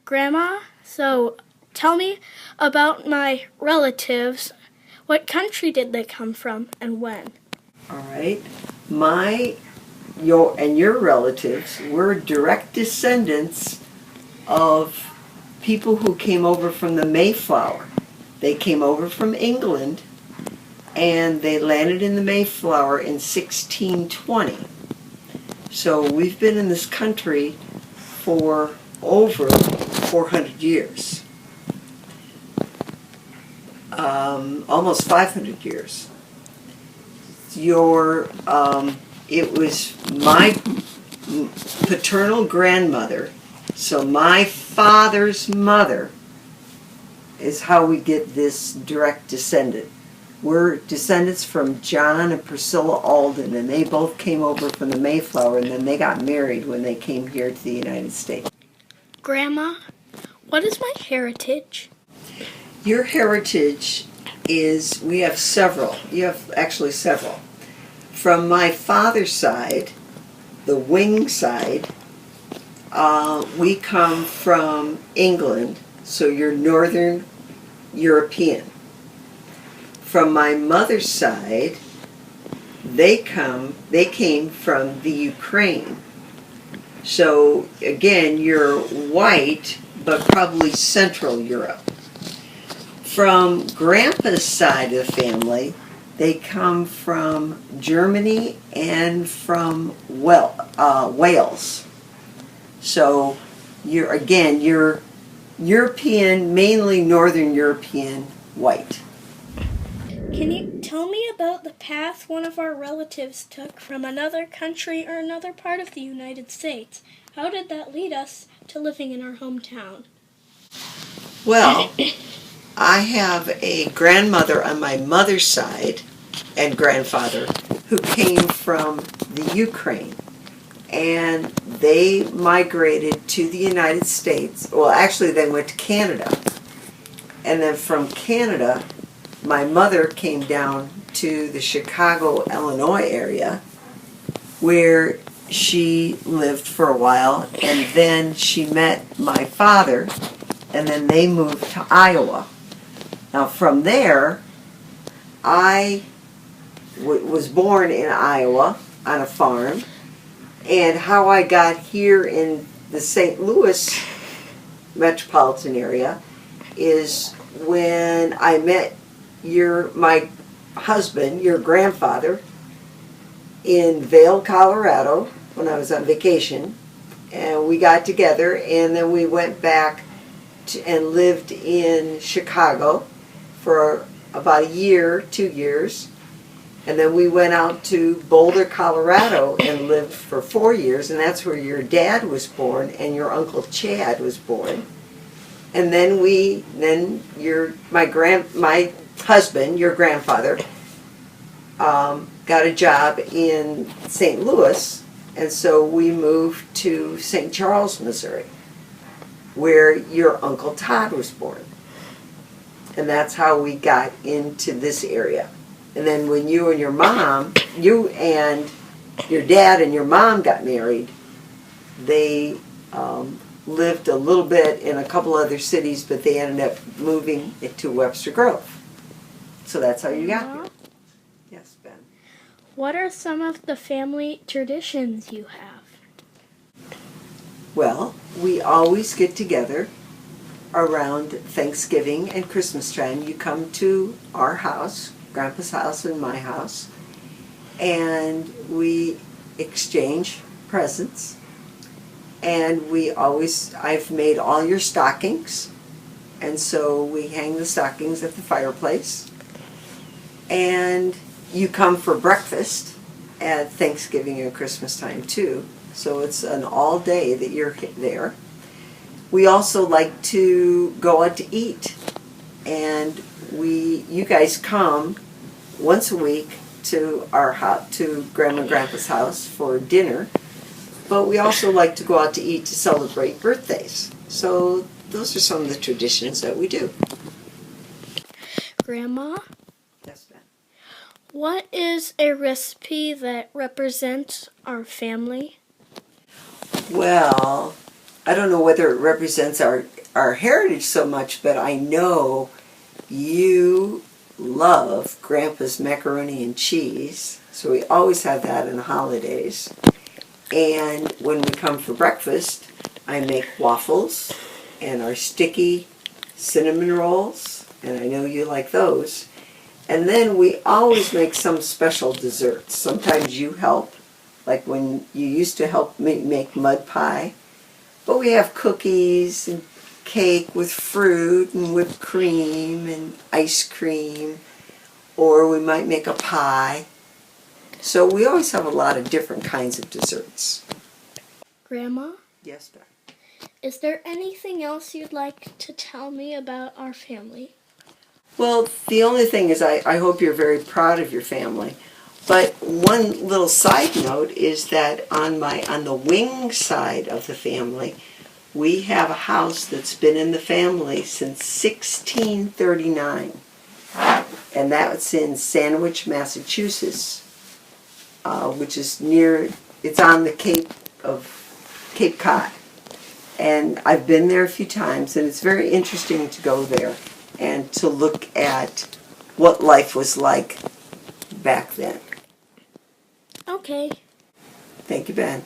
Grandma, so tell me about my relatives. What country did they come from and when? All right. Your relatives were direct descendants of people who came over from the Mayflower. They came over from England and they landed in the Mayflower in 1620. So we've been in this country for over 400 years. Almost 500 years. It was my paternal grandmother, so my father's mother is how we get this direct descendant. We're descendants from John and Priscilla Alden, and they both came over from the Mayflower, and then they got married when they came here to the United States. Grandma, what is my heritage? Your heritage is, we have several. You have actually several. From my father's side, the Wing side, we come from England, so you're Northern European. From my mother's side, they came from the Ukraine. So again, you're white, but probably Central Europe. From Grandpa's side of the family, they come from Germany and from Wales. So you're European, mainly Northern European white. Can you tell me about the path one of our relatives took from another country or another part of the United States? How did that lead us to living in our hometown? Well, I have a grandmother on my mother's side and grandfather who came from the Ukraine. And they migrated to the United States. Well, actually, they went to Canada. And then from Canada, my mother came down to the Chicago, Illinois area, where she lived for a while. And then she met my father, and then they moved to Iowa. Now, from there, I was born in Iowa on a farm. And how I got here in the St. Louis metropolitan area is when I met my husband, your grandfather, in Vail, Colorado, when I was on vacation. And we got together, and then we went back and lived in Chicago for about a year, 2 years. And then we went out to Boulder, Colorado and lived for 4 years, and that's where your dad was born and your Uncle Chad was born. And then my husband, your grandfather, got a job in St. Louis, and so we moved to St. Charles, Missouri, where your Uncle Todd was born. And that's how we got into this area. And then when you and your dad and your mom got married, they lived a little bit in a couple other cities, but they ended up moving to Webster Grove. So that's how you got here. Yes, Ben. What are some of the family traditions you have? Well, we always get together around Thanksgiving and Christmas time. You come to our house, Grandpa's house and my house, and we exchange presents. And I've made all your stockings, and so we hang the stockings at the fireplace. And you come for breakfast at Thanksgiving and Christmas time too, so it's an all day that you're there. We also like to go out to eat, and you guys come once a week to our house, to Grandma and Grandpa's house for dinner, but we also like to go out to eat to celebrate birthdays. So those are some of the traditions that we do. Grandma? Yes, ma'am. What is a recipe that represents our family? Well, I don't know whether it represents our heritage so much, but I know you love Grandpa's macaroni and cheese, so we always have that in the holidays. And when we come for breakfast, I make waffles and our sticky cinnamon rolls, and I know you like those. And then we always make some special desserts. Sometimes you help, like when you used to help me make mud pie. But we have cookies and cake with fruit and whipped cream and ice cream, or we might make a pie. So we always have a lot of different kinds of desserts. Grandma, Yes, Doc. is there anything else you'd like to tell me about our family? Well, the only thing is I hope you're very proud of your family. But one little side note is that on the wing side of the family, we have a house that's been in the family since 1639. And that's in Sandwich, Massachusetts, which is it's on the Cape Cod. And I've been there a few times, and it's very interesting to go there and to look at what life was like back then. Okay. Thank you, Ben.